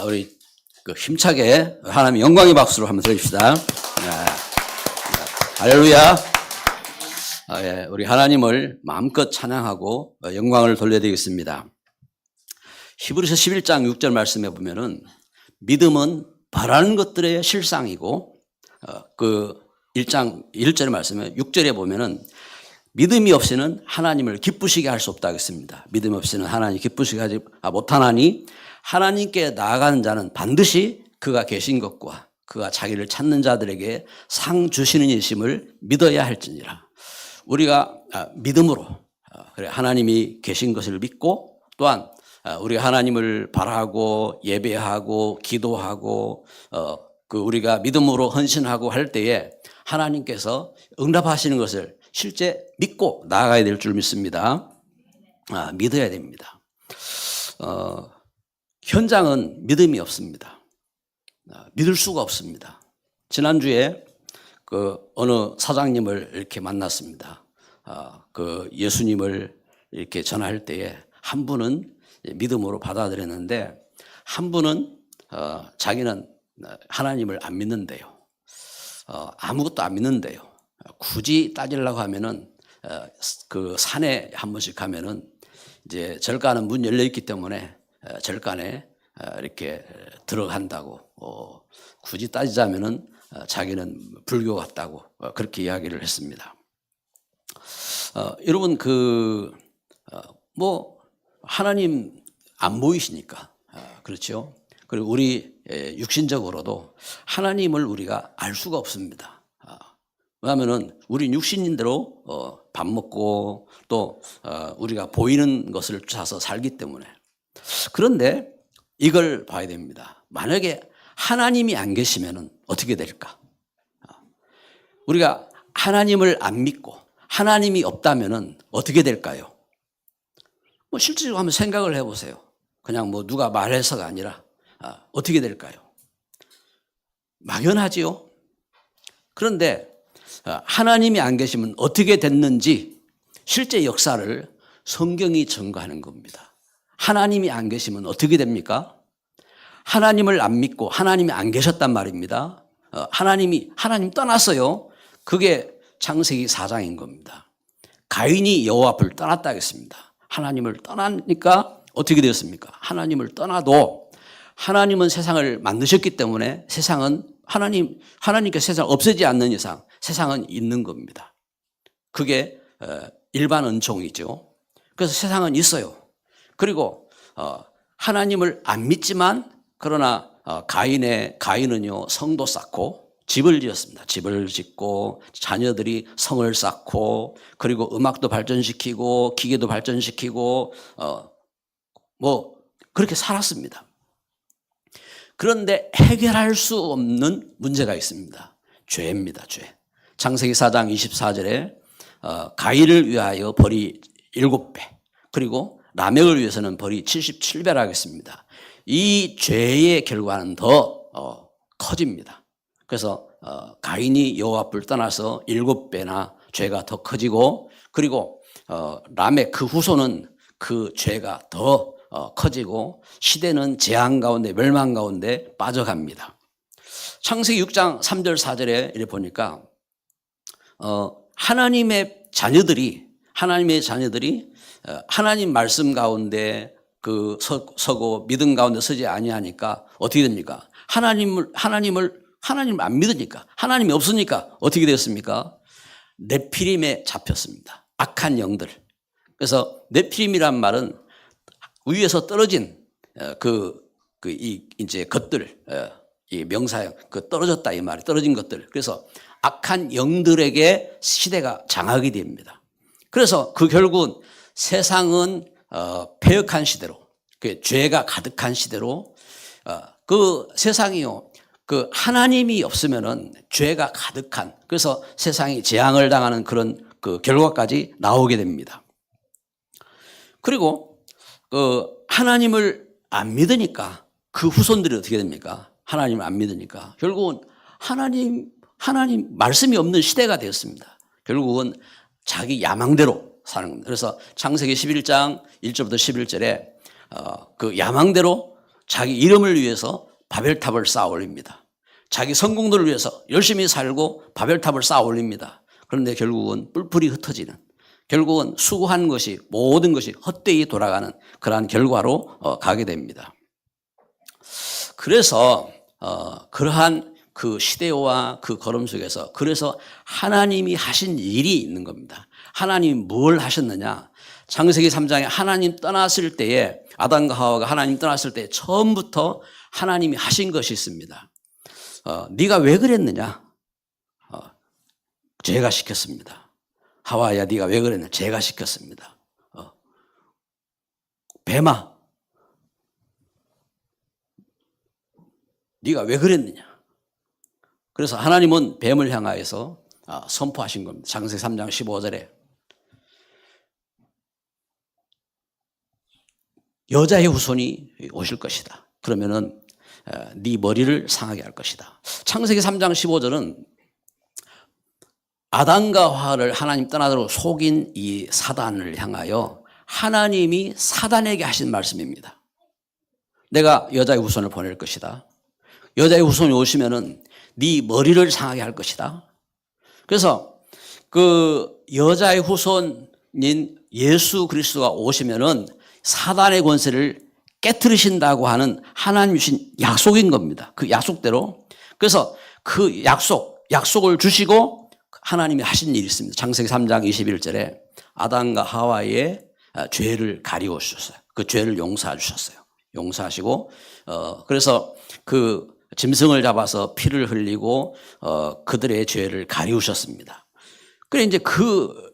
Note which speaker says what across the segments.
Speaker 1: 우리 힘차게 하나님 영광의 박수로 한번 드립시다. 할렐루야. 우리 하나님을 마음껏 찬양하고 영광을 돌려드리겠습니다. 히브리서 11장 6절 말씀에 보면은 믿음은 바라는 것들의 실상이고, 그 1장 1절의 말씀에 6절에 보면은 믿음이 없이는 하나님을 기쁘시게 할 수 없다 하겠습니다. 믿음 없이는 하나님 기쁘시게 하지 못하나니 하나님께 나아가는 자는 반드시 그가 계신 것과 그가 자기를 찾는 자들에게 상 주시는 이심을 믿어야 할지니라. 우리가 믿음으로 하나님이 계신 것을 믿고, 또한 우리가 하나님을 바라고 예배하고 기도하고 우리가 믿음으로 헌신하고 할 때에 하나님께서 응답하시는 것을 실제 믿고 나아가야 될 줄 믿습니다. 믿어야 됩니다. 현장은 믿음이 없습니다. 믿을 수가 없습니다. 지난주에 어느 사장님을 이렇게 만났습니다. 예수님을 이렇게 전할 때에 한 분은 믿음으로 받아들였는데, 한 분은 자기는 하나님을 안 믿는데요. 아무것도 안 믿는데요. 굳이 따지려고 하면은 그 산에 한 번씩 가면은 이제 절간은 문 열려 있기 때문에 절간에 이렇게 들어간다고, 굳이 따지자면은 자기는 불교 같다고 그렇게 이야기를 했습니다. 여러분 하나님 안 보이시니까 그렇죠. 그리고 우리 육신적으로도 하나님을 우리가 알 수가 없습니다. 왜냐하면은 우리 육신인대로 밥 먹고 또 우리가 보이는 것을 찾아서 살기 때문에. 그런데 이걸 봐야 됩니다. 만약에 하나님이 안 계시면은 어떻게 될까? 우리가 하나님을 안 믿고 하나님이 없다면은 어떻게 될까요? 실질적으로 한번 생각을 해보세요. 그냥 누가 말해서가 아니라 어떻게 될까요? 막연하지요. 그런데 하나님이 안 계시면 어떻게 됐는지 실제 역사를 성경이 증거하는 겁니다. 하나님이 안 계시면 어떻게 됩니까? 하나님을 안 믿고 하나님이 안 계셨단 말입니다. 하나님 떠났어요. 그게 창세기 4장인 겁니다. 가인이 여호와 앞을 떠났다 하겠습니다. 하나님을 떠나니까 어떻게 되었습니까? 하나님을 떠나도 하나님은 세상을 만드셨기 때문에 세상은 하나님께서 세상을 없애지 않는 이상 세상은 있는 겁니다. 그게 일반 은총이죠. 그래서 세상은 있어요. 그리고 하나님을 안 믿지만, 그러나 가인은요 성도 쌓고 집을 지었습니다. 집을 짓고 자녀들이 성을 쌓고, 그리고 음악도 발전시키고 기계도 발전시키고 그렇게 살았습니다. 그런데 해결할 수 없는 문제가 있습니다. 죄입니다. 죄. 창세기 4장 24절에 가인을 위하여 벌이 7배, 그리고 라멕을 위해서는 벌이 77배라 하겠습니다. 이 죄의 결과는 더 커집니다. 그래서 가인이 여호와 앞을 떠나서 7배나 죄가 더 커지고, 그리고 라멕 그 후손은 그 죄가 더 커지고 시대는 재앙 가운데 멸망 가운데 빠져갑니다. 창세기 6장 3절 4절에 이렇게 보니까 하나님의 자녀들이 하나님 말씀 가운데 서고 믿음 가운데 서지 아니하니까 어떻게 됩니까? 하나님을 안 믿으니까, 하나님이 없으니까 어떻게 되었습니까? 네피림에 잡혔습니다. 악한 영들. 그래서 네피림이란 말은 위에서 떨어진 이제 것들, 이 명사형, 떨어졌다 이 말이, 떨어진 것들. 그래서 악한 영들에게 시대가 장악이 됩니다. 그래서 결국은 세상은 패역한 시대로, 죄가 가득한 시대로, 세상이요, 하나님이 없으면은 죄가 가득한, 그래서 세상이 재앙을 당하는 그런 결과까지 나오게 됩니다. 그리고 하나님을 안 믿으니까 그 후손들이 어떻게 됩니까? 하나님을 안 믿으니까 결국은 하나님 말씀이 없는 시대가 되었습니다. 결국은 자기 야망대로 사는 겁니다. 그래서 창세기 11장 1절부터 11절에 그 야망대로 자기 이름을 위해서 바벨탑을 쌓아 올립니다. 자기 성공들을 위해서 열심히 살고 바벨탑을 쌓아 올립니다. 그런데 결국은 뿔뿔이 흩어지는, 결국은 수고한 것이, 모든 것이 헛되이 돌아가는 그러한 결과로 가게 됩니다. 그래서 그러한 그 시대와 그 걸음 속에서, 그래서 하나님이 하신 일이 있는 겁니다. 하나님이 뭘 하셨느냐? 창세기 3장에 하나님 떠났을 때에, 아담과 하와가 하나님 떠났을 때 처음부터 하나님이 하신 것이 있습니다. 네가 왜 그랬느냐? 제가 시켰습니다. 하와야, 네가 왜 그랬느냐? 제가 시켰습니다. 뱀아, 네가 왜 그랬느냐? 그래서 하나님은 뱀을 향하여서 선포하신 겁니다. 창세기 3장 15절에 여자의 후손이 오실 것이다. 그러면은 네 머리를 상하게 할 것이다. 창세기 3장 15절은 아담과 하와를 하나님 떠나도록 속인 이 사단을 향하여 하나님이 사단에게 하신 말씀입니다. 내가 여자의 후손을 보낼 것이다. 여자의 후손이 오시면은 네 머리를 상하게 할 것이다. 그래서 그 여자의 후손인 예수 그리스도가 오시면은 사단의 권세를 깨트리신다고 하는 하나님 주신 약속인 겁니다. 그 약속대로. 그래서 그 약속을 주시고 하나님이 하신 일이 있습니다. 창세기 3장 21절에 아담과 하와의 죄를 가리워 주셨어요. 그 죄를 용서해 주셨어요. 용서하시고 그래서 그 짐승을 잡아서 피를 흘리고 그들의 죄를 가리우셨습니다. 그래 이제 그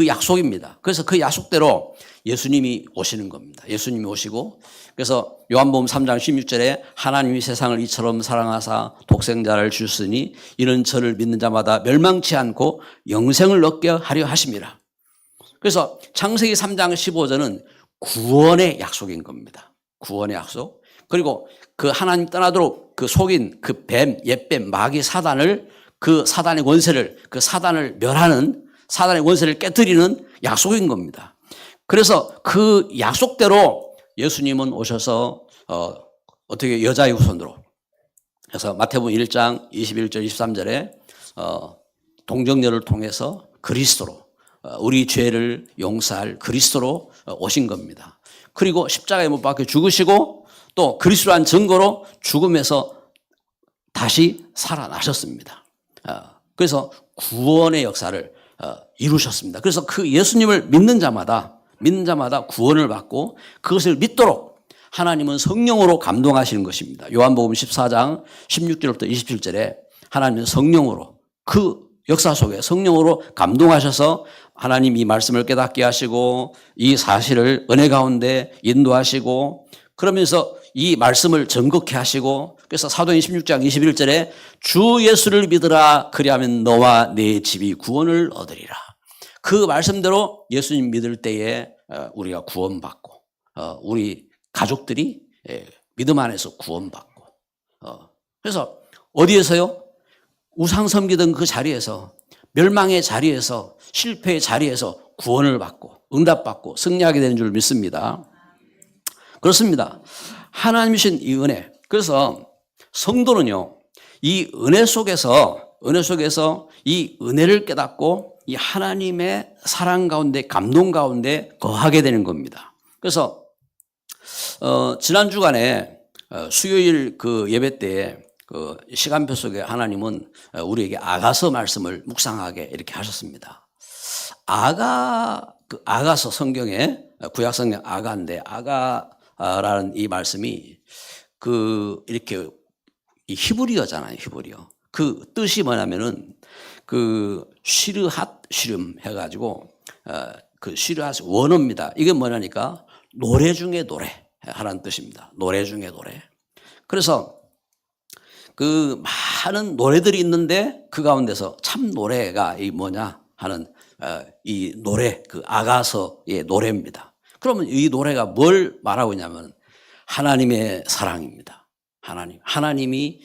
Speaker 1: 약속입니다. 그래서 그 약속대로 예수님이 오시는 겁니다. 예수님이 오시고, 그래서 요한복음 3장 16절에 하나님이 세상을 이처럼 사랑하사 독생자를 주셨으니 이는 저를 믿는 자마다 멸망치 않고 영생을 얻게 하려 하심이라. 그래서 창세기 3장 15절은 구원의 약속인 겁니다. 구원의 약속. 그리고 그 하나님 떠나도록 그 속인 그 뱀, 옛뱀, 마귀 사단을, 그 사단의 권세를, 그 사단을 멸하는, 사단의 권세를 깨뜨리는 약속인 겁니다. 그래서 그 약속대로 예수님은 오셔서 어떻게 여자의 후손으로, 그래서 마태복음 1장 21절 23절에 동정녀를 통해서 그리스도로, 우리 죄를 용서할 그리스도로 오신 겁니다. 그리고 십자가에 못 박혀 죽으시고 또 그리스도란 증거로 죽음에서 다시 살아나셨습니다. 그래서 구원의 역사를 이루셨습니다. 그래서 그 예수님을 믿는 자마다 구원을 받고 그것을 믿도록 하나님은 성령으로 감동하시는 것입니다. 요한복음 14장 16절부터 27절에 하나님은 성령으로, 그 역사 속에 성령으로 감동하셔서 하나님 이 말씀을 깨닫게 하시고 이 사실을 은혜 가운데 인도하시고, 그러면서 이 말씀을 정극케 하시고, 그래서 사도행 16장 21절에 주 예수를 믿으라 그리하면 너와 네 집이 구원을 얻으리라. 그 말씀대로 예수님 믿을 때에 우리가 구원받고 우리 가족들이 믿음 안에서 구원받고, 그래서 어디에서요? 우상 섬기던 그 자리에서, 멸망의 자리에서, 실패의 자리에서 구원을 받고 응답받고 승리하게 되는 줄 믿습니다. 그렇습니다. 하나님이신 이 은혜. 그래서 성도는요, 이 은혜 속에서 이 은혜를 깨닫고 이 하나님의 사랑 가운데, 감동 가운데 거하게 되는 겁니다. 그래서 지난 주간에 수요일 그 예배 때에 그 시간표 속에 하나님은 우리에게 아가서 말씀을 묵상하게 이렇게 하셨습니다. 아가서 성경에, 구약 성경 아가인데, 아가라는 이 말씀이 이렇게 이 히브리어잖아요, 히브리어. 그 뜻이 뭐냐면은 그 시르핫 시름 해가지고 그 시르핫 원어입니다. 이게 뭐냐니까 노래 중에 노래 하라는 뜻입니다. 노래 중에 노래. 그래서 그 많은 노래들이 있는데 그 가운데서 참 노래가 이 뭐냐 하는 이 노래, 그 아가서의 노래입니다. 그러면 이 노래가 뭘 말하고 있냐면 하나님의 사랑입니다. 하나님이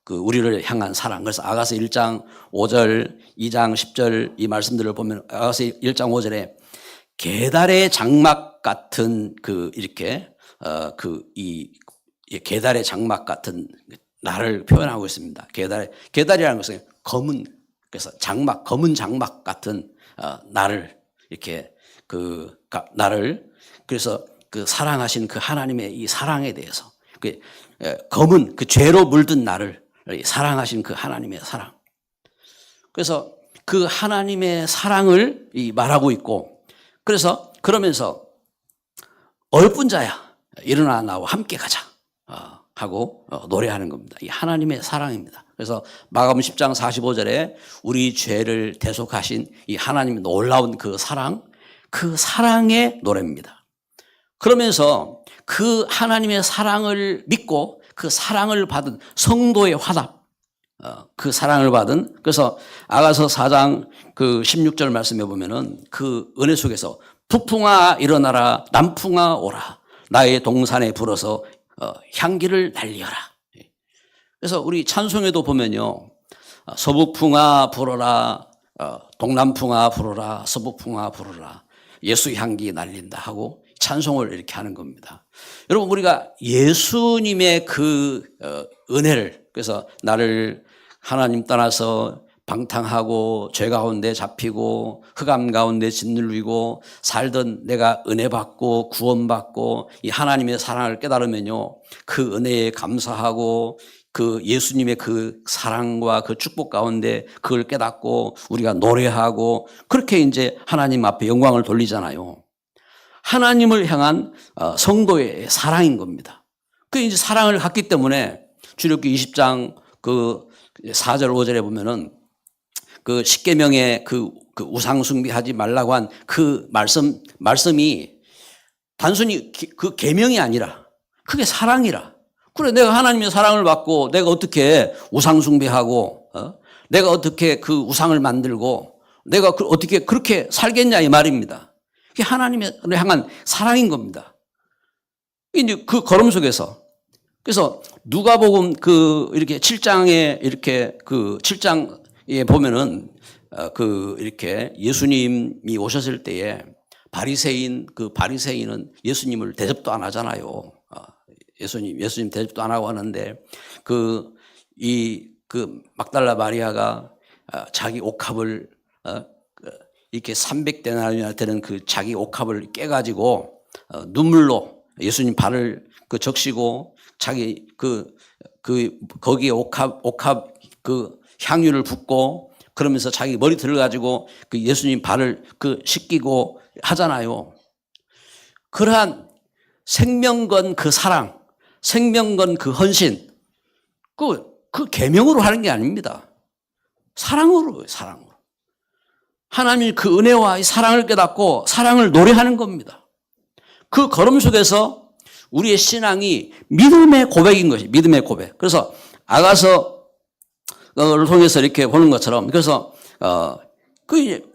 Speaker 1: 그 우리를 향한 사랑. 그래서 아가서 1장 5절, 2장 10절 이 말씀들을 보면 아가서 1장 5절에 계달의 장막 같은 그 이렇게 이 계달의 장막 같은 나를 표현하고 있습니다. 계달이라는 것은 검은, 그래서 장막, 검은 장막 같은 나를 이렇게 나를, 그래서 그 사랑하신 그 하나님의 이 사랑에 대해서, 검은 그 죄로 물든 나를 사랑하신 그 하나님의 사랑. 그래서 그 하나님의 사랑을 말하고 있고, 그래서 그러면서 어여쁜 자야 일어나 나와 함께 가자 하고 노래하는 겁니다. 이 하나님의 사랑입니다. 그래서 마가복음 10장 45절에 우리 죄를 대속하신 이 하나님의 놀라운 그 사랑의 노래입니다. 그러면서 그 하나님의 사랑을 믿고 그 사랑을 받은 성도의 화답, 그 사랑을 받은, 그래서 아가서 4장 그 16절 말씀해 보면은 그 은혜 속에서 북풍아 일어나라, 남풍아 오라, 나의 동산에 불어서 향기를 날리어라. 그래서 우리 찬송에도 보면요, 서북풍아 불어라, 동남풍아 불어라, 서북풍아 불어라, 예수 향기 날린다 하고 찬송을 이렇게 하는 겁니다. 여러분, 우리가 예수님의 그 은혜를, 그래서 나를 하나님 떠나서 방탕하고 죄 가운데 잡히고 흑암 가운데 짓눌리고 살던 내가 은혜 받고 구원받고 이 하나님의 사랑을 깨달으면요, 그 은혜에 감사하고 그 예수님의 그 사랑과 그 축복 가운데 그걸 깨닫고 우리가 노래하고 그렇게 이제 하나님 앞에 영광을 돌리잖아요. 하나님을 향한 성도의 사랑인 겁니다. 그 이제 사랑을 갖기 때문에 출애굽기 20장 그 4절 5절에 보면은 그 십계명의 그 우상 숭배하지 말라고 한 그 말씀이 단순히 그 계명이 아니라 그게 사랑이라. 그래, 내가 하나님의 사랑을 받고 내가 어떻게 우상 숭배하고 내가 어떻게 그 우상을 만들고 내가 어떻게 그렇게 살겠냐 이 말입니다. 그게 하나님의 향한 사랑인 겁니다. 이제 그 걸음 속에서, 그래서 누가복음 이렇게 7장에 이렇게 7장에 보면은 이렇게 예수님이 오셨을 때에 바리새인은 예수님을 대접도 안 하잖아요. 예수님 대접도 안 하고 하는데 막달라 마리아가 자기 옥합을 이렇게 300데나리나 되는 그 자기 옥합을 깨가지고 눈물로 예수님 발을 적시고 자기 거기에 옥합 향유를 붓고 그러면서 자기 머리 들어가지고 그 예수님 발을 씻기고 하잖아요. 그러한 생명건 그 사랑, 생명건 그 헌신, 그 계명으로 하는 게 아닙니다. 사랑으로. 하나님이 그 은혜와 이 사랑을 깨닫고 사랑을 노래하는 겁니다. 그 걸음 속에서 우리의 신앙이 믿음의 고백인 것이 믿음의 고백. 그래서 아가서를 통해서 이렇게 보는 것처럼, 그래서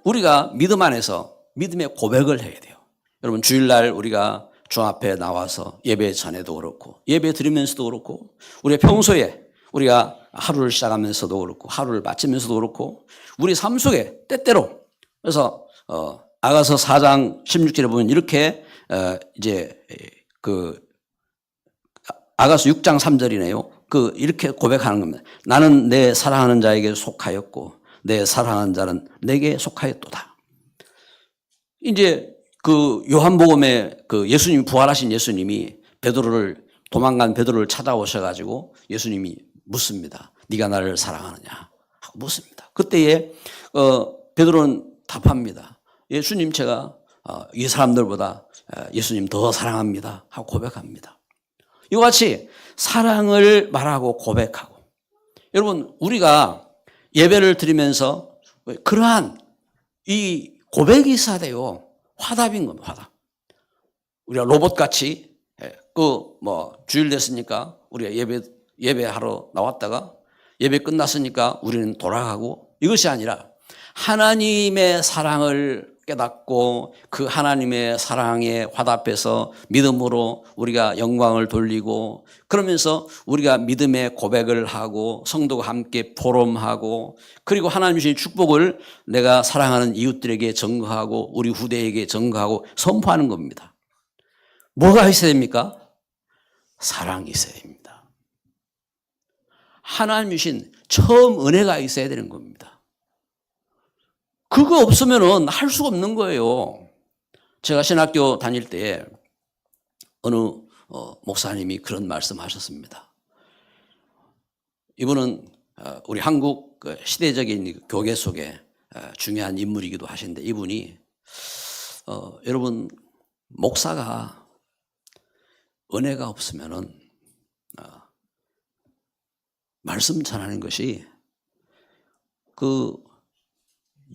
Speaker 1: 우리가 믿음 안에서 믿음의 고백을 해야 돼요. 여러분, 주일날 우리가 주 앞에 나와서 예배 전에도 그렇고 예배 드리면서도 그렇고 우리가 평소에 우리가 하루를 시작하면서도 그렇고 하루를 마치면서도 그렇고 우리 삶 속에 때때로, 그래서 아가서 4장 16절에 보면 이렇게 이제 아가서 6장 3절이네요. 이렇게 고백하는 겁니다. 나는 내 사랑하는 자에게 속하였고 내 사랑하는 자는 내게 속하였도다. 이제 요한복음에 예수님이 부활하신 예수님이 도망간 베드로를 찾아오셔가지고 예수님이 묻습니다. 네가 나를 사랑하느냐 하고 묻습니다. 그때에 베드로는 답합니다. 예수님, 제가 이 사람들보다 예수님 더 사랑합니다 하고 고백합니다. 이와 같이 사랑을 말하고 고백하고, 여러분, 우리가 예배를 드리면서 그러한 이 고백이 있어야 돼요. 화답인 겁니다. 화답. 우리가 로봇같이 주일 됐으니까 우리가 예배하러 나왔다가 예배 끝났으니까 우리는 돌아가고, 이것이 아니라 하나님의 사랑을 깨닫고 그 하나님의 사랑에 화답해서 믿음으로 우리가 영광을 돌리고, 그러면서 우리가 믿음의 고백을 하고 성도가 함께 포럼하고, 그리고 하나님 주신 축복을 내가 사랑하는 이웃들에게 전가하고 우리 후대에게 전가하고 선포하는 겁니다. 뭐가 있어야 됩니까? 사랑이 있어야 됩니다. 하나님 주신 처음 은혜가 있어야 되는 겁니다. 그거 없으면은 할 수가 없는 거예요. 제가 신학교 다닐 때 어느 목사님이 그런 말씀하셨습니다. 이분은 우리 한국 시대적인 교계 속에 중요한 인물이기도 하신데, 이분이 여러분, 목사가 은혜가 없으면은 말씀 전하는 것이 그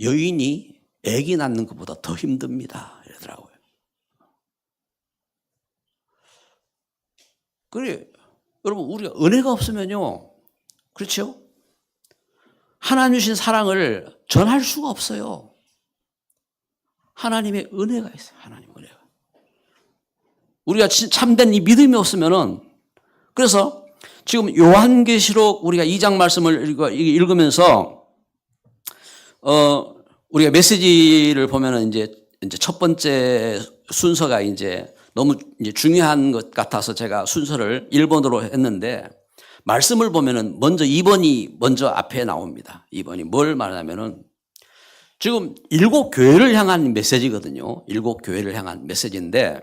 Speaker 1: 여인이 아기 낳는 것보다 더 힘듭니다, 이러더라고요. 그래, 여러분, 우리가 은혜가 없으면요, 그렇죠? 하나님 주신 사랑을 전할 수가 없어요. 하나님의 은혜가 있어요. 하나님의 은혜가. 우리가 참된 이 믿음이 없으면은, 그래서 지금 요한계시록 우리가 2장 말씀을 읽으면서 우리가 메시지를 보면은 이제 첫 번째 순서가 이제 너무 이제 중요한 것 같아서 제가 순서를 1번으로 했는데, 말씀을 보면은 먼저 2번이 먼저 앞에 나옵니다. 2번이 뭘 말하냐면은 지금 7교회를 향한 메시지거든요. 7교회를 향한 메시지인데,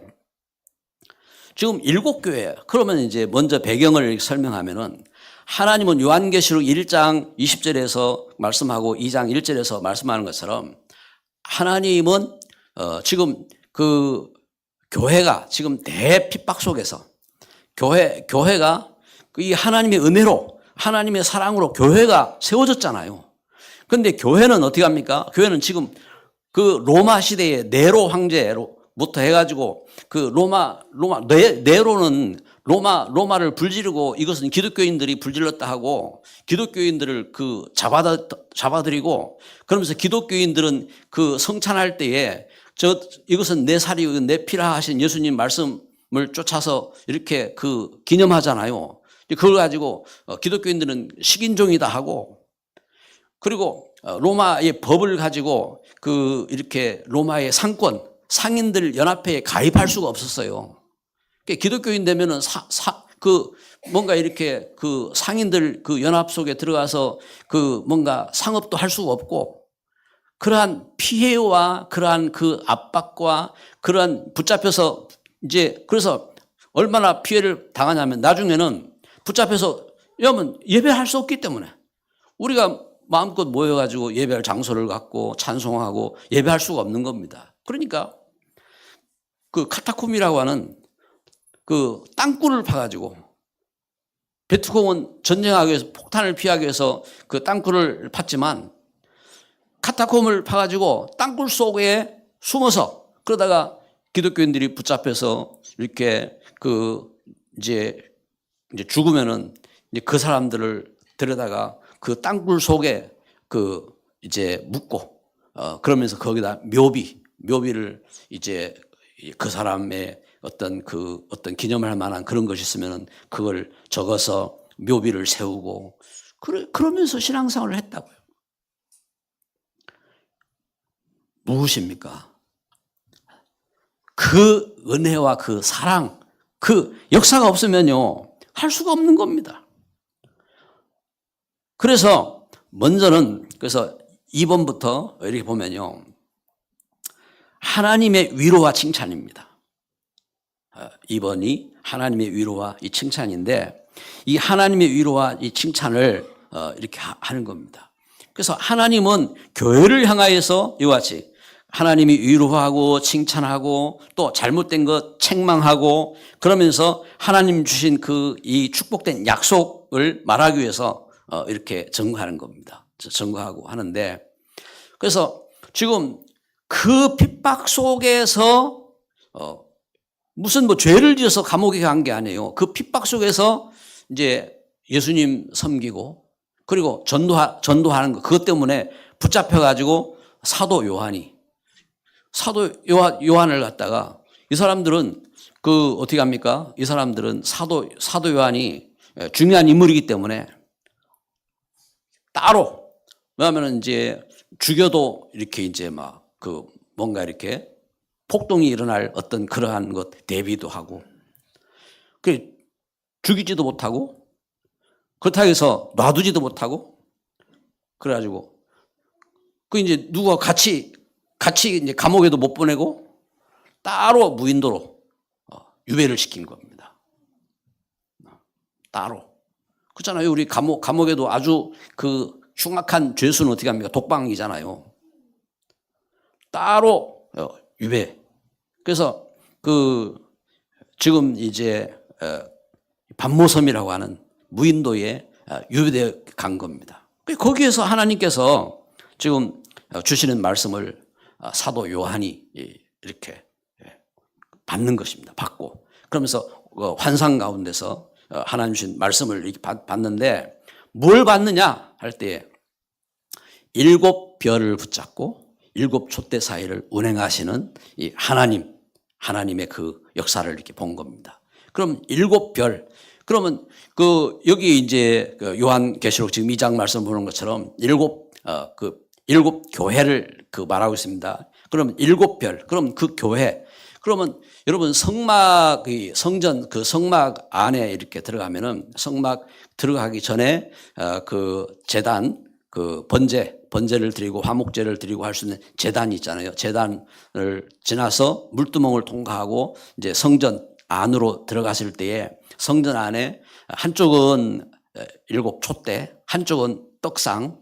Speaker 1: 지금 7교회, 그러면 이제 먼저 배경을 설명하면은, 하나님은 요한계시록 1장 20절에서 말씀하고 2장 1절에서 말씀하는 것처럼, 하나님은 지금 그 교회가 지금 대핍박 속에서 교회가 이 하나님의 은혜로, 하나님의 사랑으로 교회가 세워졌잖아요. 그런데 교회는 어떻게 합니까? 교회는 지금 그 로마 시대의 네로 황제로부터 해가지고 그 네로는 로마를 불지르고, 이것은 기독교인들이 불질렀다 하고 기독교인들을 그 잡아들이고, 그러면서 기독교인들은 그 성찬할 때에 이것은 내 살이 내 피라 하신 예수님 말씀을 쫓아서 이렇게 그 기념하잖아요. 그걸 가지고 기독교인들은 식인종이다 하고, 그리고 로마의 법을 가지고 그 이렇게 로마의 상인들 연합회에 가입할 수가 없었어요. 기독교인 되면은 뭔가 이렇게 그 상인들 그 연합 속에 들어가서 그 뭔가 상업도 할 수가 없고, 그러한 피해와 그러한 그 압박과 그러한 붙잡혀서 이제, 그래서 얼마나 피해를 당하냐면, 나중에는 붙잡혀서, 왜냐하면 예배할 수 없기 때문에, 우리가 마음껏 모여가지고 예배할 장소를 갖고 찬송하고 예배할 수가 없는 겁니다. 그러니까 그 카타콤이라고 하는 그 땅굴을 파가지고, 베트콩은 전쟁하기 위해서, 폭탄을 피하기 위해서 그 땅굴을 팠지만, 카타콤을 파가지고 땅굴 속에 숨어서, 그러다가 기독교인들이 붙잡혀서 이렇게 이제 죽으면은 이제 그 사람들을 데려다가 그 땅굴 속에 이제 묻고, 그러면서 거기다 묘비를 이제 그 사람의 어떤 기념을 할 만한 그런 것이 있으면은 그걸 적어서 묘비를 세우고, 그러면서 신앙생활을 했다고요. 무엇입니까? 그 은혜와 그 사랑, 그 역사가 없으면요, 할 수가 없는 겁니다. 그래서 먼저는, 그래서 2번부터 이렇게 보면요, 하나님의 위로와 칭찬입니다. 2번이 하나님의 위로와 이 칭찬인데, 이 하나님의 위로와 이 칭찬을 이렇게 하는 겁니다. 그래서 하나님은 교회를 향하여서 이와 같이 하나님이 위로하고 칭찬하고 또 잘못된 것 책망하고, 그러면서 하나님 주신 이 축복된 약속을 말하기 위해서 이렇게 증거하는 겁니다. 증거하고 하는데, 그래서 지금 그 핍박 속에서 무슨 죄를 지어서 감옥에 간 게 아니에요. 그 핍박 속에서 이제 예수님 섬기고, 그리고 전도하는 거, 그것 때문에 붙잡혀가지고 사도 요한을 갖다가, 이 사람들은 어떻게 합니까? 이 사람들은 사도 요한이 중요한 인물이기 때문에 따로, 왜냐하면 이제 죽여도 이렇게 이제 뭔가 이렇게 폭동이 일어날 어떤 그러한 것 대비도 하고, 죽이지도 못하고 그렇다고 해서 놔두지도 못하고 그래가지고 그 이제 누가 같이 이제 감옥에도 못 보내고 따로 무인도로 유배를 시킨 겁니다. 따로. 그렇잖아요. 우리 감옥에도 아주 그 흉악한 죄수는 어떻게 합니까? 독방이잖아요. 따로 유배. 그래서 그 지금 이제 반모섬이라고 하는 무인도에 유배되어 간 겁니다. 거기에서 하나님께서 지금 주시는 말씀을 사도 요한이 이렇게 받는 것입니다. 받고 그러면서 환상 가운데서 하나님 주신 말씀을 이렇게 받는데 뭘 받느냐 할 때 7 별을 붙잡고 7 촛대 사이를 운행하시는 이 하나님의 그 역사를 이렇게 본 겁니다. 그럼 7 별, 그러면 그 여기 이제 그 요한계시록 지금 2장 말씀 보는 것처럼 7 교회를 그 말하고 있습니다. 그럼 7 별, 그럼 그 교회, 그러면 여러분 성전 그 성막 안에 이렇게 들어가면은 성막 들어가기 전에 그 제단 그 번제를 드리고 화목제를 드리고 할 수 있는 제단이 있잖아요. 제단을 지나서 물두멍을 통과하고 이제 성전 안으로 들어갔을 때에 성전 안에 한쪽은 7 촛대, 한쪽은 떡상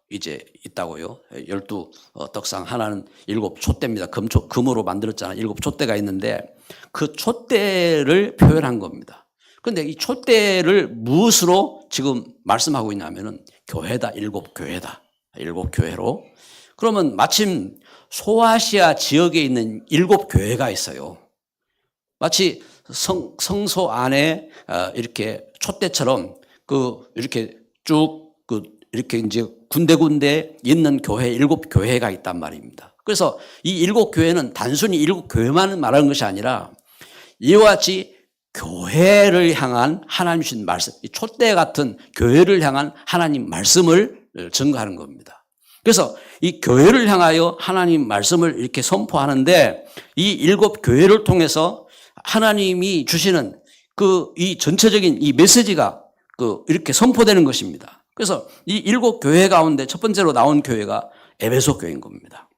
Speaker 1: 이제 있다고요. 12 떡상, 하나는 7 촛대입니다. 금으로 만들었잖아요. 7 촛대가 있는데 그 촛대를 표현한 겁니다. 그런데 이 촛대를 무엇으로 지금 말씀하고 있냐면은 교회다. 7 교회다. 7 교회로. 그러면 마침 소아시아 지역에 있는 7 교회가 있어요. 마치 성소 안에 이렇게 촛대처럼 이렇게 쭉 이렇게 이제 군데군데 있는 교회 7 교회가 있단 말입니다. 그래서 이 7 교회는 단순히 7 교회만 말하는 것이 아니라 이와 같이 교회를 향한 하나님 주신 말씀, 이 촛대 같은 교회를 향한 하나님 말씀을 증거하는 겁니다. 그래서 이 교회를 향하여 하나님 말씀을 이렇게 선포하는데 이 7 교회를 통해서 하나님이 주시는 이 전체적인 이 메시지가 이렇게 선포되는 것입니다. 그래서 이 7 교회 가운데 첫 번째로 나온 교회가 에베소 교회인 겁니다.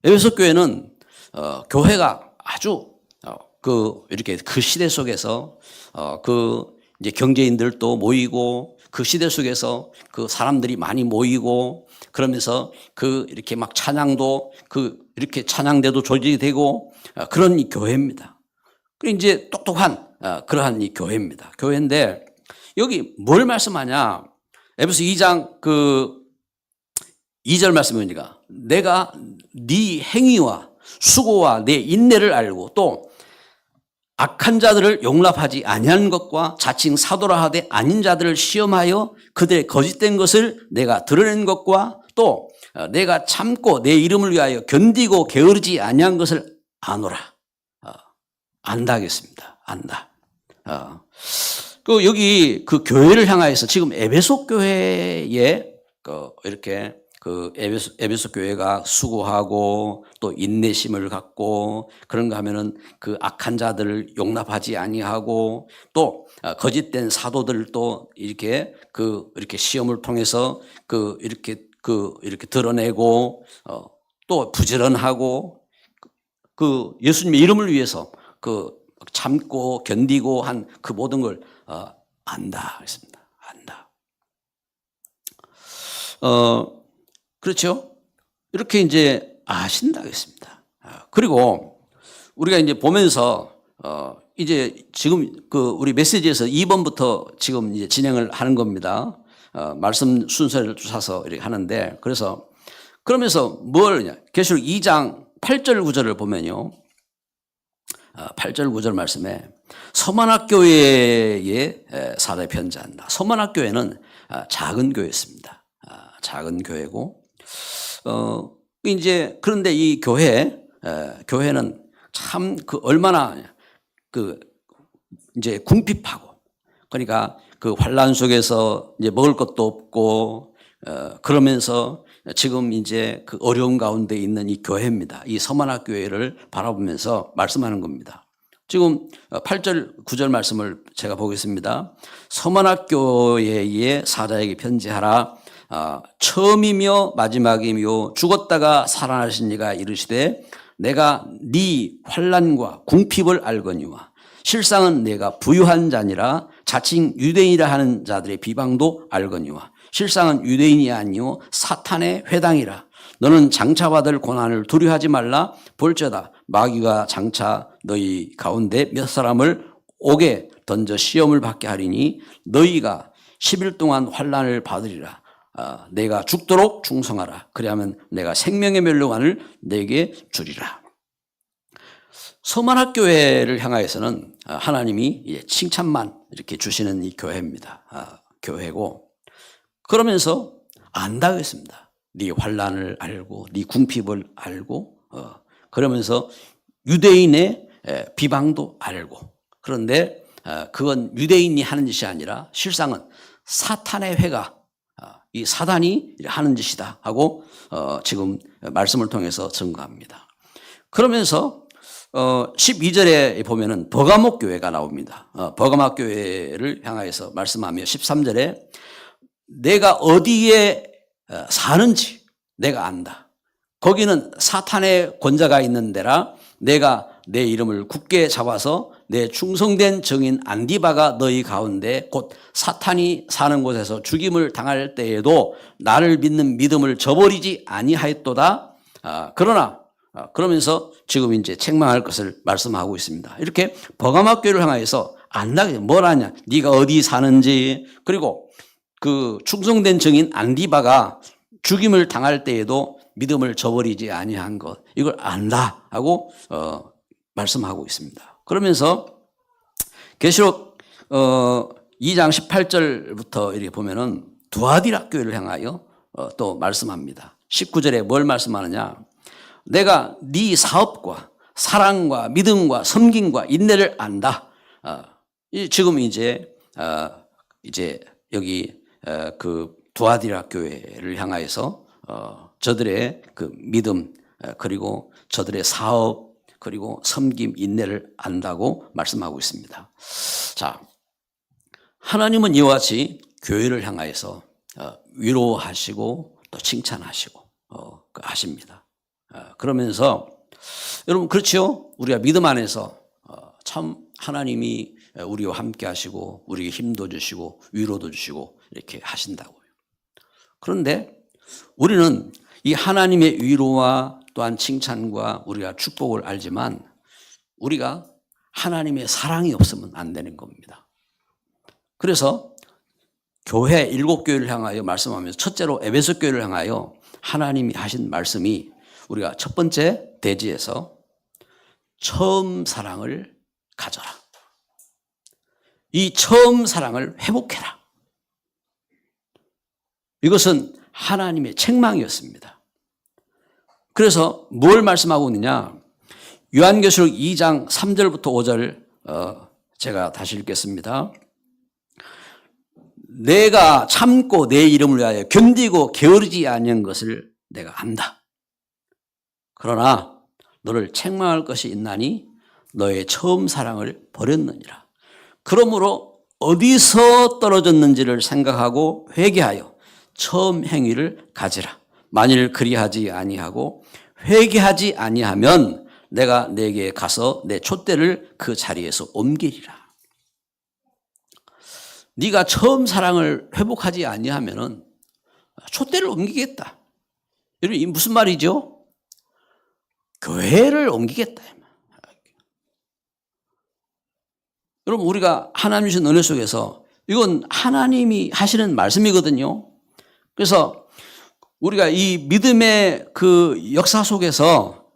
Speaker 1: 에베소 교회는 교회가 아주 이렇게 그 시대 속에서 이제 경제인들도 모이고 그 시대 속에서 그 사람들이 많이 모이고 그러면서 이렇게 막 찬양도 이렇게 찬양대도 조직되고 그런 이 교회입니다. 그리고 이제 똑똑한 그러한 이 교회입니다. 교회인데 여기 뭘 말씀하냐? 에베소 2장 2절 말씀이니까 내가 네 행위와 수고와 내 인내를 알고 또 악한 자들을 용납하지 아니하는 것과 자칭 사도라 하되 아닌 자들을 시험하여 그들의 거짓된 것을 내가 드러낸 것과 또 내가 참고 내 이름을 위하여 견디고 게으르지 아니한 것을 아노라. 안다 하겠습니다. 안다. 여기 그 교회를 향하여서 지금 에베소 교회에 이렇게 에베소 교회가 수고하고 또 인내심을 갖고 그런가 하면은 그 악한 자들을 용납하지 아니하고 또 거짓된 사도들도 이렇게 시험을 통해서 이렇게 드러내고 또 부지런하고 예수님의 이름을 위해서 참고 견디고 한 그 모든 걸 안다 했습니다. 안다. 그렇죠? 이렇게 이제 아신다 했습니다. 그리고 우리가 이제 보면서 이제 지금 우리 메시지에서 2번부터 지금 이제 진행을 하는 겁니다. 말씀 순서를 쫓아서 이렇게 하는데 그러면서 계시록 2장 8절 9절을 보면요. 8절 9절 말씀에 서만학 교회에 사도에 편지한다. 서만학 교회는 작은 교회였습니다. 작은 교회고 이제 그런데 이 교회는 참 얼마나 이제 궁핍하고 그러니까 환란 속에서 이제 먹을 것도 없고 그러면서 지금 이제 어려운 가운데 있는 이 교회입니다. 이 서만학 교회를 바라보면서 말씀하는 겁니다. 지금 8절, 9절 말씀을 제가 보겠습니다. 서문학교회의 사자에게 편지하라. 처음이며 마지막이며 죽었다가 살아나신 이가 이르시되 내가 네 환난과 궁핍을 알거니와 실상은 내가 부유한 자니라 자칭 유대인이라 하는 자들의 비방도 알거니와 실상은 유대인이 아니요 사탄의 회당이라. 너는 장차받을 고난을 두려워하지 말라. 볼지어다 마귀가 장차 너희 가운데 몇 사람을 옥에 던져 시험을 받게 하리니 너희가 10일 동안 환난을 받으리라. 내가 죽도록 충성하라. 그리하면 내가 생명의 멸류관을 내게 주리라. 서문학교회를 향하여서는 하나님이 칭찬만 이렇게 주시는 이 교회입니다. 교회고 그러면서 안다고 했습니다. 네 환난을 알고 네 궁핍을 알고 그러면서 유대인의 비방도 알고 그런데 그건 유대인이 하는 짓이 아니라 실상은 사탄의 회가 이 사단이 하는 짓이다 하고 지금 말씀을 통해서 증거합니다. 그러면서 12절에 보면은 버가목 교회가 나옵니다. 버가목 교회를 향하여서 말씀하며 13절에 내가 어디에 사는지 내가 안다. 거기는 사탄의 권자가 있는 데라 내가 내 이름을 굳게 잡아서 내 충성된 증인 안디바가 너희 가운데 곧 사탄이 사는 곳에서 죽임을 당할 때에도 나를 믿는 믿음을 저버리지 아니하였도다. 그러면서 지금 이제 책망할 것을 말씀하고 있습니다. 이렇게 버가목 교회를 향하여서 안다게 뭘 하냐? 네가 어디 사는지 그리고 그 충성된 증인 안디바가 죽임을 당할 때에도 믿음을 저버리지 아니한 것 이걸 안다 하고 말씀하고 있습니다. 그러면서 계시록 2장 18절부터 이렇게 보면은 두아디라 교회를 향하여 또 말씀합니다. 19절에 뭘 말씀하느냐? 내가 네 사업과 사랑과 믿음과 섬김과 인내를 안다. 지금 이제 여기 그 두아디라 교회를 향하여서 저들의 그 믿음 그리고 저들의 사업 그리고 섬김 인내를 안다고 말씀하고 있습니다. 자, 하나님은 이와 같이 교회를 향하여서 위로하시고 또 칭찬하시고 하십니다. 그러면서 여러분 그렇죠? 우리가 믿음 안에서 참 하나님이 우리와 함께 하시고 우리에게 힘도 주시고 위로도 주시고 이렇게 하신다고요. 그런데 우리는 이 하나님의 위로와 또한 칭찬과 우리가 축복을 알지만 우리가 하나님의 사랑이 없으면 안 되는 겁니다. 그래서 교회 7교회를 향하여 말씀하면서 첫째로 에베소 교회를 향하여 하나님이 하신 말씀이 우리가 첫 번째 대지에서 처음 사랑을 가져라. 이 처음 사랑을 회복해라. 이것은 하나님의 책망이었습니다. 그래서 뭘 말씀하고 있느냐? 요한계시록 2장 3절부터 5절 제가 다시 읽겠습니다. 내가 참고 내 이름을 위하여 견디고 게으르지 아니한 것을 내가 안다. 그러나 너를 책망할 것이 있나니 너의 처음 사랑을 버렸느니라. 그러므로 어디서 떨어졌는지를 생각하고 회개하여 처음 행위를 가지라. 만일 그리하지 아니하고 회개하지 아니하면 내가 내게 가서 내 촛대를 그 자리에서 옮기리라. 네가 처음 사랑을 회복하지 아니하면은 촛대를 옮기겠다. 여러분 이 무슨 말이죠? 교회를 옮기겠다. 여러분 우리가 하나님 주신 은혜 속에서 이건 하나님이 하시는 말씀이거든요. 그래서 우리가 이 믿음의 그 역사 속에서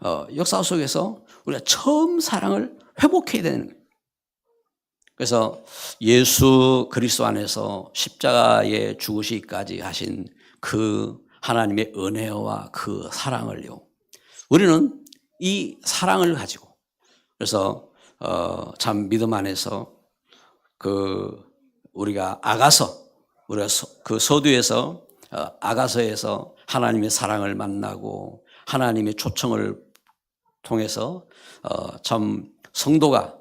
Speaker 1: 우리가 처음 사랑을 회복해야 되는 거예요. 그래서 예수 그리스도 안에서 십자가에 죽으시기까지 하신 그 하나님의 은혜와 그 사랑을요. 우리는 이 사랑을 가지고 그래서 참 믿음 안에서 그 우리가 그 서두에서 아가서에서 하나님의 사랑을 만나고 하나님의 초청을 통해서 참 성도가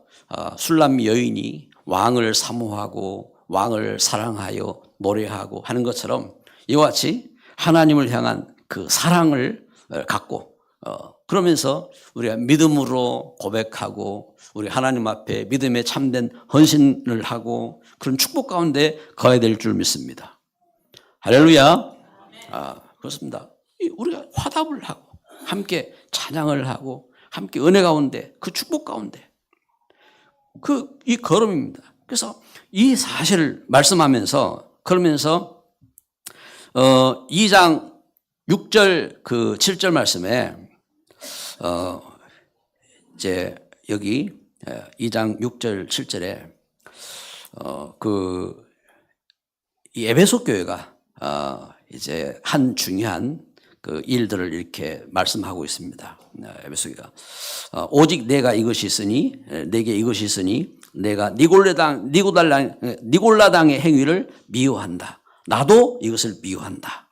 Speaker 1: 술람 여인이 왕을 사모하고 왕을 사랑하여 노래하고 하는 것처럼 이와 같이 하나님을 향한 그 사랑을 갖고 그러면서 우리가 믿음으로 고백하고 우리 하나님 앞에 믿음에 참된 헌신을 하고 그런 축복 가운데 거해야 될 줄 믿습니다. 할렐루야. 그렇습니다. 우리가 화답을 하고 함께 찬양을 하고 함께 은혜 가운데 그 축복 가운데 이 걸음입니다. 그래서 이 사실을 말씀하면서 그러면서 2장 6절 7절 말씀에 이제 여기 2장 6절 7절에 이 에베소 교회가 이제 한 중요한 그 일들을 이렇게 말씀하고 있습니다. 에베소 교회가 오직 내가 이것이 있으니 내게 이것이 있으니 내가 니골라당의 행위를 미워한다. 나도 이것을 미워한다.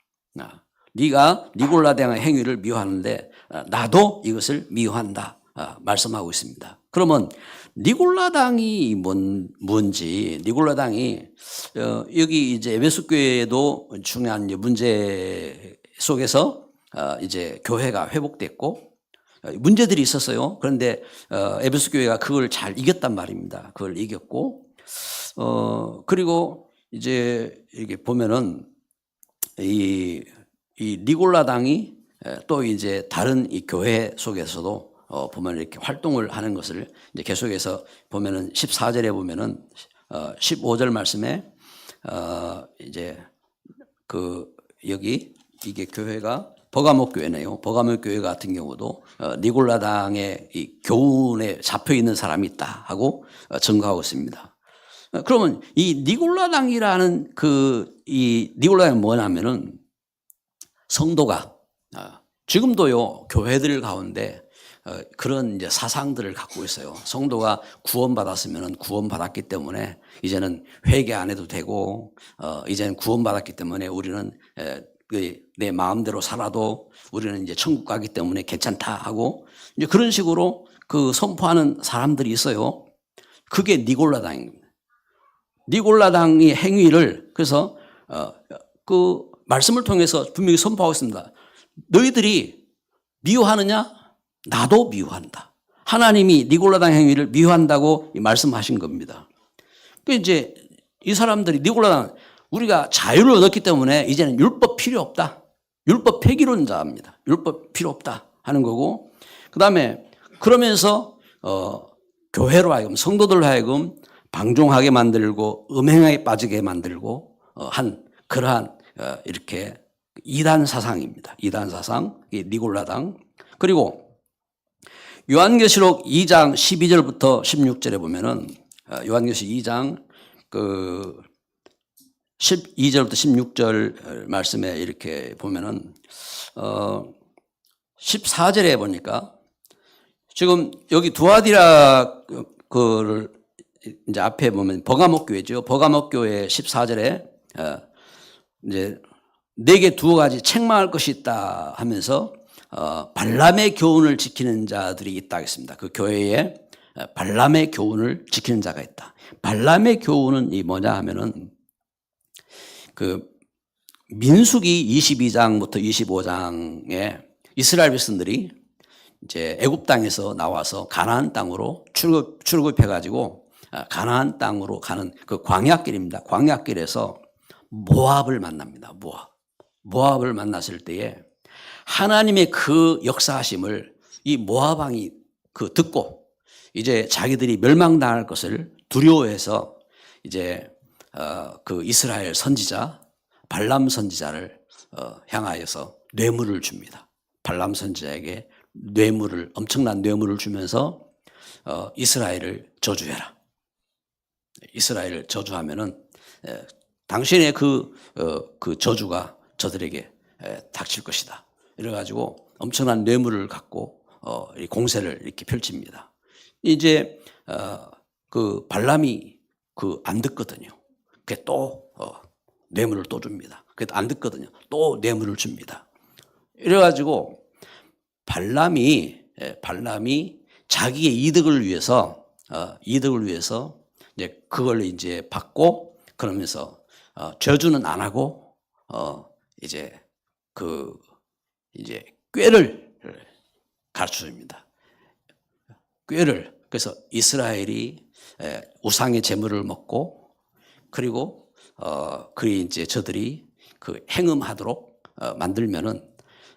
Speaker 1: 네가 니골라당의 행위를 미워하는데 나도 이것을 미워한다. 말씀하고 있습니다. 그러면 니골라당이 뭔지 니골라당이 여기 이제 에베소 교회도 중요한 문제 속에서 이제 교회가 회복됐고 문제들이 있었어요. 그런데 에베소 교회가 그걸 잘 이겼단 말입니다. 그걸 이겼고 그리고 이제 이렇게 보면은 이 니골라당이 또 이제 다른 이 교회 속에서도 보면 이렇게 활동을 하는 것을 이제 계속해서 보면은 14절에 보면은 15절 말씀에 이제 여기 이게 교회가 버가모 교회네요. 버가모 교회 같은 경우도 니골라당의 이 교훈에 잡혀 있는 사람이 있다 하고 증거하고 있습니다. 그러면 이 니골라당이라는 이 니골라당이 뭐냐면은 성도가 지금도요 교회들 가운데 그런 이제 사상들을 갖고 있어요. 성도가 구원받았으면 구원받았기 때문에 이제는 회개 안 해도 되고 이제는 구원받았기 때문에 우리는 내 마음대로 살아도 우리는 이제 천국 가기 때문에 괜찮다 하고 이제 그런 식으로 선포하는 사람들이 있어요. 그게 니골라당입니다. 니골라당의 행위를 그래서 그 말씀을 통해서 분명히 선포하고 있습니다. 너희들이 미워하느냐? 나도 미워한다. 하나님이 니골라당 행위를 미워한다고 말씀하신 겁니다. 이제 이 사람들이 니골라당 우리가 자유를 얻었기 때문에 이제는 율법 필요 없다. 율법 폐기론자입니다. 율법 필요 없다 하는 거고 그다음에 그러면서 교회로 하여금 성도들로 하여금 방종하게 만들고 음행에 빠지게 만들고 한 그러한 이렇게 이단 사상입니다. 이단 사상, 니골라당. 그리고 요한계시록 2장 12절부터 16절에 보면은 요한계시록 2장 12절부터 16절 말씀에 이렇게 보면은 14절에 보니까 지금 여기 두아디라 그를 이제 앞에 보면 버가모 교회죠. 버가모 교회 14절에 이제 내게 두 가지 책망할 것이 있다 하면서 발람의 교훈을 지키는 자들이 있다 하겠습니다. 그 교회에 발람의 교훈을 지키는 자가 있다. 발람의 교훈은 뭐냐 하면은 민수기 22장부터 25장에 이스라엘 백성들이 이제 애굽 땅에서 나와서 가나안 땅으로 출국해 가지고 가나안 땅으로 가는 그 광야길입니다. 광야길에서 모압을 만납니다. 모압을 만났을 때에 하나님의 그 역사하심을 이 모압 왕이 듣고 이제 자기들이 멸망당할 것을 두려워해서 이제 그 이스라엘 선지자 발람 선지자를 향하여서 뇌물을 줍니다. 발람 선지자에게 엄청난 뇌물을 주면서 이스라엘을 저주해라. 이스라엘을 저주하면은 당신의 그 저주가 저들에게 닥칠 것이다. 이래가지고 엄청난 뇌물을 갖고 공세를 이렇게 펼칩니다. 이제 그 발람이 안 듣거든요. 그게 또 뇌물을 또 줍니다. 그게 안 듣거든요. 또 뇌물을 줍니다. 이래가지고 발람이 자기의 이득을 위해서 이득을 위해서 이제 그걸 이제 받고 그러면서 저주는 안 하고 이제 이제 꾀를 가르쳐 줍니다. 꾀를. 그래서 이스라엘이 우상의 제물을 먹고 그리고 이제 저들이 그 행음하도록 만들면은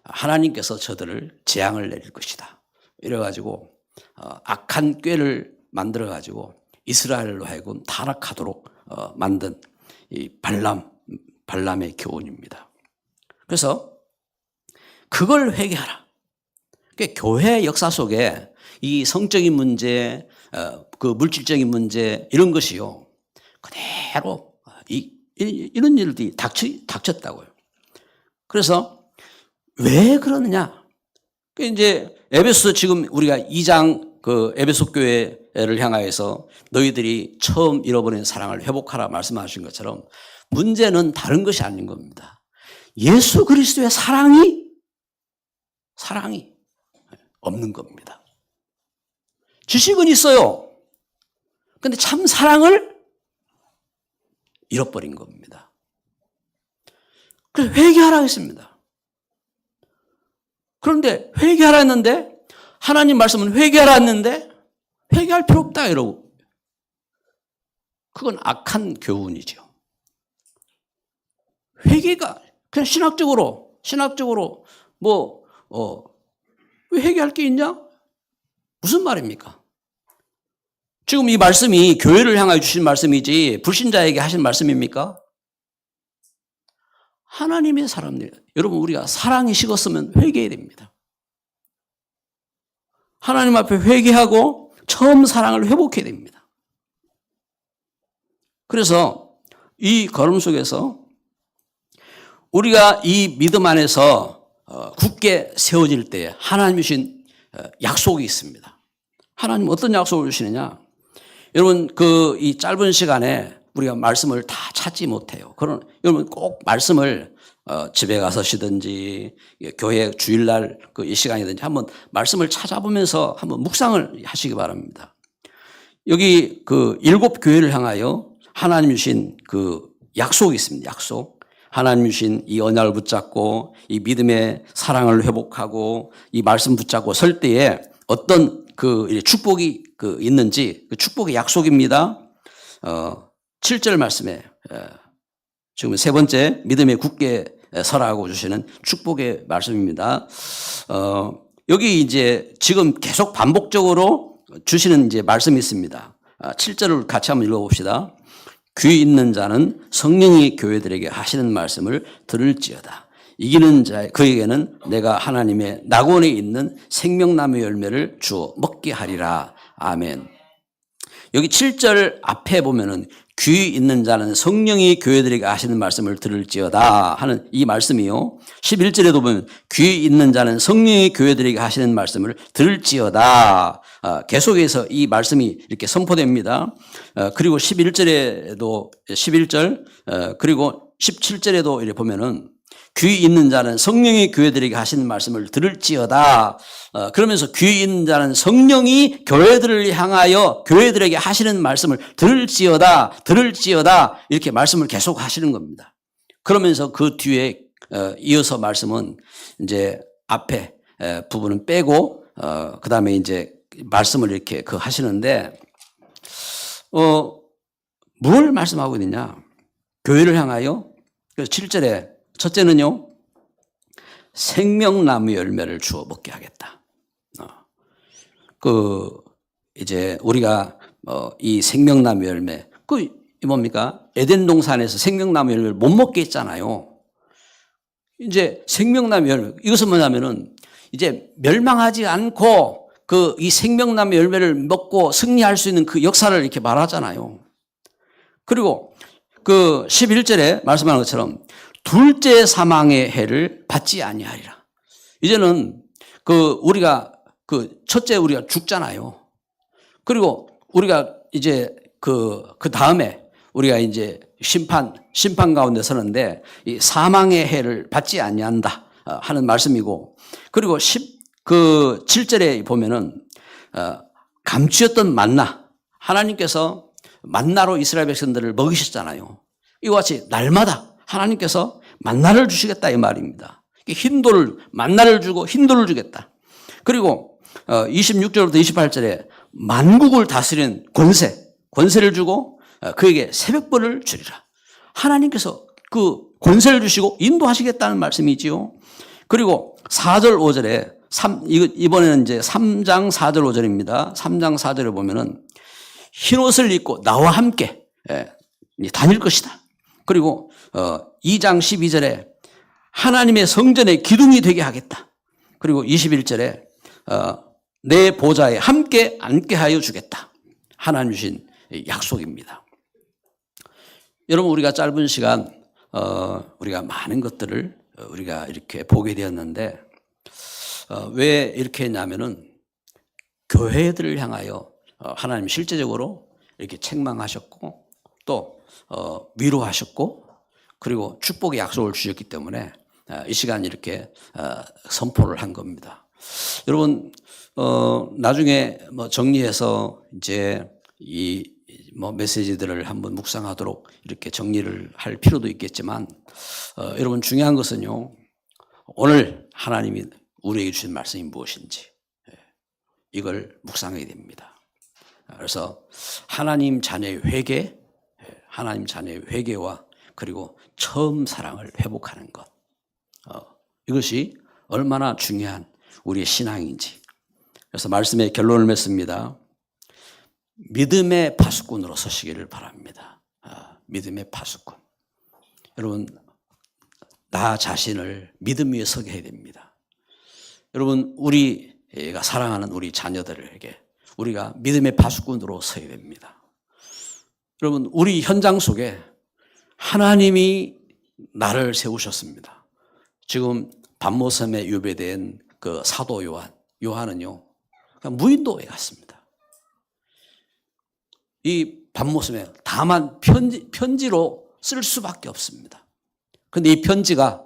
Speaker 1: 하나님께서 저들을 재앙을 내릴 것이다. 이래가지고 악한 꾀를 만들어가지고 이스라엘로 하여금 타락하도록 만든 이 발람의 교훈입니다. 그래서 그걸 회개하라. 그러니까 교회 역사 속에 이 성적인 문제, 그 물질적인 문제 이런 것이요 그대로 이런 일들이 닥쳤다고요. 그래서 왜 그러느냐? 이제 에베소 지금 우리가 2장 그 에베소 교회를 향하여서 너희들이 처음 잃어버린 사랑을 회복하라 말씀하신 것처럼 문제는 다른 것이 아닌 겁니다. 예수 그리스도의 사랑이 없는 겁니다. 지식은 있어요. 그런데 참 사랑을 잃어버린 겁니다. 그래서 회개하라 했습니다. 그런데 회개하라 했는데 하나님 말씀은 회개하라 했는데 회개할 필요 없다 이러고 그건 악한 교훈이죠. 회개가 그냥 신학적으로 왜 회개할 게 있냐? 무슨 말입니까? 지금 이 말씀이 교회를 향하여 주신 말씀이지 불신자에게 하신 말씀입니까? 하나님의 사람들, 여러분 우리가 사랑이 식었으면 회개해야 됩니다. 하나님 앞에 회개하고 처음 사랑을 회복해야 됩니다. 그래서 이 걸음 속에서 우리가 이 믿음 안에서 굳게 세워질 때 하나님이 주신 약속이 있습니다. 하나님 어떤 약속을 주시느냐? 여러분 이 짧은 시간에 우리가 말씀을 다 찾지 못해요. 여러분 꼭 말씀을 집에 가서 쉬든지 교회 주일날 이 시간이든지 한번 말씀을 찾아보면서 한번 묵상을 하시기 바랍니다. 여기 7 교회를 향하여 하나님 주신 약속이 있습니다. 약속. 하나님 주신 이 언약을 붙잡고 이 믿음의 사랑을 회복하고 이 말씀 붙잡고 설 때에 어떤 축복이 있는지 그 축복의 약속입니다. 7절 말씀에 지금 3번째 믿음에 굳게 서라고 주시는 축복의 말씀입니다. 여기 이제 지금 계속 반복적으로 주시는 이제 말씀이 있습니다. 7절을 같이 한번 읽어봅시다. 귀 있는 자는 성령이 교회들에게 하시는 말씀을 들을지어다. 이기는 자 그에게는 내가 하나님의 낙원에 있는 생명나무 열매를 주어 먹게 하리라. 아멘. 여기 7절 앞에 보면은 귀 있는 자는 성령이 교회들에게 하시는 말씀을 들을지어다 하는 이 말씀이요. 11절에도 보면 귀 있는 자는 성령이 교회들에게 하시는 말씀을 들을지어다. 계속해서 이 말씀이 이렇게 선포됩니다. 그리고 11절 그리고 17절에도 이렇게 보면은 귀 있는 자는 성령이 교회들에게 하시는 말씀을 들을지어다. 그러면서 귀 있는 자는 성령이 교회들을 향하여 교회들에게 하시는 말씀을 들을지어다 이렇게 말씀을 계속 하시는 겁니다. 그러면서 그 뒤에 이어서 말씀은 이제 앞에 부분은 빼고 그 다음에 이제 말씀을 이렇게 하시는데 뭘 말씀하고 있느냐? 교회를 향하여 그래서 7절에 첫째는요, 생명나무 열매를 주어 먹게 하겠다. 이제 우리가 이 생명나무 열매, 뭡니까? 에덴 동산에서 생명나무 열매를 못 먹게 했잖아요. 이제 생명나무 열매, 이것은 뭐냐면은 이제 멸망하지 않고 이 생명나무 열매를 먹고 승리할 수 있는 그 역사를 이렇게 말하잖아요. 그리고 11절에 말씀하는 것처럼 둘째 사망의 해를 받지 아니하리라. 이제는 우리가 첫째 우리가 죽잖아요. 그리고 우리가 이제 그 다음에 우리가 이제 심판 가운데 서는데 이 사망의 해를 받지 아니한다 하는 말씀이고, 그리고 7절에 보면은 감추었던 만나, 하나님께서 만나로 이스라엘 백성들을 먹이셨잖아요. 이와 같이 날마다 하나님께서 만나를 주시겠다 이 말입니다. 흰돌을 만나를 주고 흰돌을 주겠다. 그리고 26절부터 28절에 만국을 다스리는 권세를 주고 그에게 새벽벌을 주리라. 하나님께서 그 권세를 주시고 인도하시겠다는 말씀이지요. 그리고 4절 5절에 이번에는 이제 3장 4절 5절입니다. 3장 4절에 보면은 흰옷을 입고 나와 함께 다닐 것이다. 그리고 2장 12절에 하나님의 성전의 기둥이 되게 하겠다. 그리고 21절에 내 보좌에 함께 앉게 하여 주겠다. 하나님 주신 약속입니다. 여러분, 우리가 짧은 시간 우리가 많은 것들을 우리가 이렇게 보게 되었는데 왜 이렇게 했냐면은 교회들을 향하여 하나님 실제적으로 이렇게 책망하셨고 또 위로하셨고 그리고 축복의 약속을 주셨기 때문에 이 시간 이렇게 선포를 한 겁니다. 여러분, 나중에 정리해서 이제 이 메시지들을 한번 묵상하도록 이렇게 정리를 할 필요도 있겠지만, 여러분 중요한 것은요, 오늘 하나님이 우리에게 주신 말씀이 무엇인지 이걸 묵상해야 됩니다. 그래서 하나님 자녀의 회개와 그리고 처음 사랑을 회복하는 것, 이것이 얼마나 중요한 우리의 신앙인지. 그래서 말씀의 결론을 맺습니다. 믿음의 파수꾼으로 서시기를 바랍니다. 믿음의 파수꾼. 여러분, 나 자신을 믿음 위에 서게 해야 됩니다. 여러분, 우리가 사랑하는 우리 자녀들에게 우리가 믿음의 파수꾼으로 서야 됩니다. 여러분, 우리 현장 속에 하나님이 나를 세우셨습니다. 지금 반모섬에 유배된 그 사도 요한은요, 무인도에 갔습니다. 이 반모섬에 다만 편지로 쓸 수밖에 없습니다. 그런데 이 편지가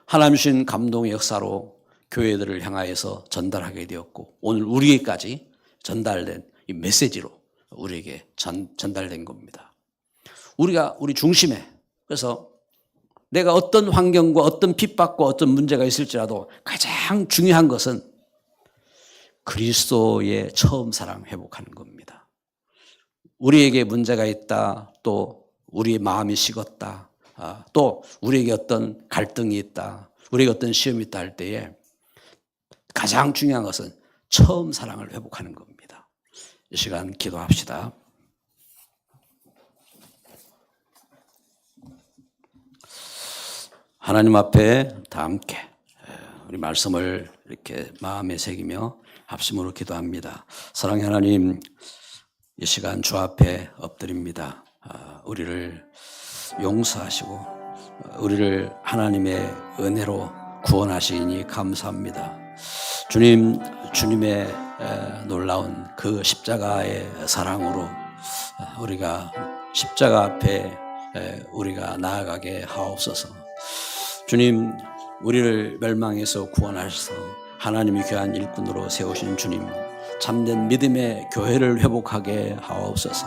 Speaker 1: 하나님 주신 감동의 역사로 교회들을 향하여서 전달하게 되었고 오늘 우리에게까지 전달된 이 메시지로 우리에게 전달된 겁니다. 우리 중심에, 그래서 내가 어떤 환경과 어떤 핍박과 어떤 문제가 있을지라도 가장 중요한 것은 그리스도의 처음 사랑 회복하는 겁니다. 우리에게 문제가 있다, 또 우리의 마음이 식었다, 또 우리에게 어떤 갈등이 있다, 우리에게 어떤 시험이 있다 할 때에 가장 중요한 것은 처음 사랑을 회복하는 겁니다. 이 시간 기도합시다. 하나님 앞에 다 함께 우리 말씀을 이렇게 마음에 새기며 합심으로 기도합니다. 사랑의 하나님, 이 시간 주 앞에 엎드립니다. 우리를 용서하시고 우리를 하나님의 은혜로 구원하시니 감사합니다. 주님의 놀라운 그 십자가의 사랑으로 우리가 십자가 앞에 우리가 나아가게 하옵소서. 주님, 우리를 멸망에서 구원하셔서 하나님의 귀한 일꾼으로 세우신 주님, 참된 믿음의 교회를 회복하게 하옵소서.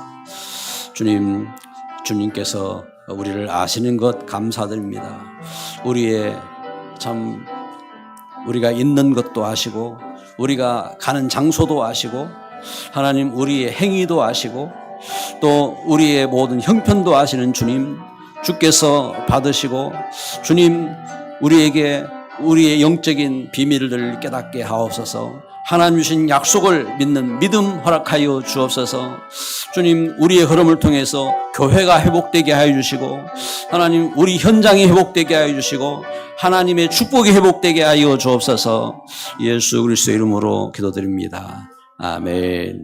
Speaker 1: 주님께서 우리를 아시는 것 감사드립니다. 우리가 있는 것도 아시고 우리가 가는 장소도 아시고 하나님 우리의 행위도 아시고 또 우리의 모든 형편도 아시는 주님, 주께서 받으시고 주님, 우리에게 우리의 영적인 비밀들을 깨닫게 하옵소서. 하나님 주신 약속을 믿는 믿음 허락하여 주옵소서. 주님, 우리의 흐름을 통해서 교회가 회복되게 하여 주시고 하나님 우리 현장이 회복되게 하여 주시고 하나님의 축복이 회복되게 하여 주옵소서. 예수 그리스도의 이름으로 기도드립니다. 아멘.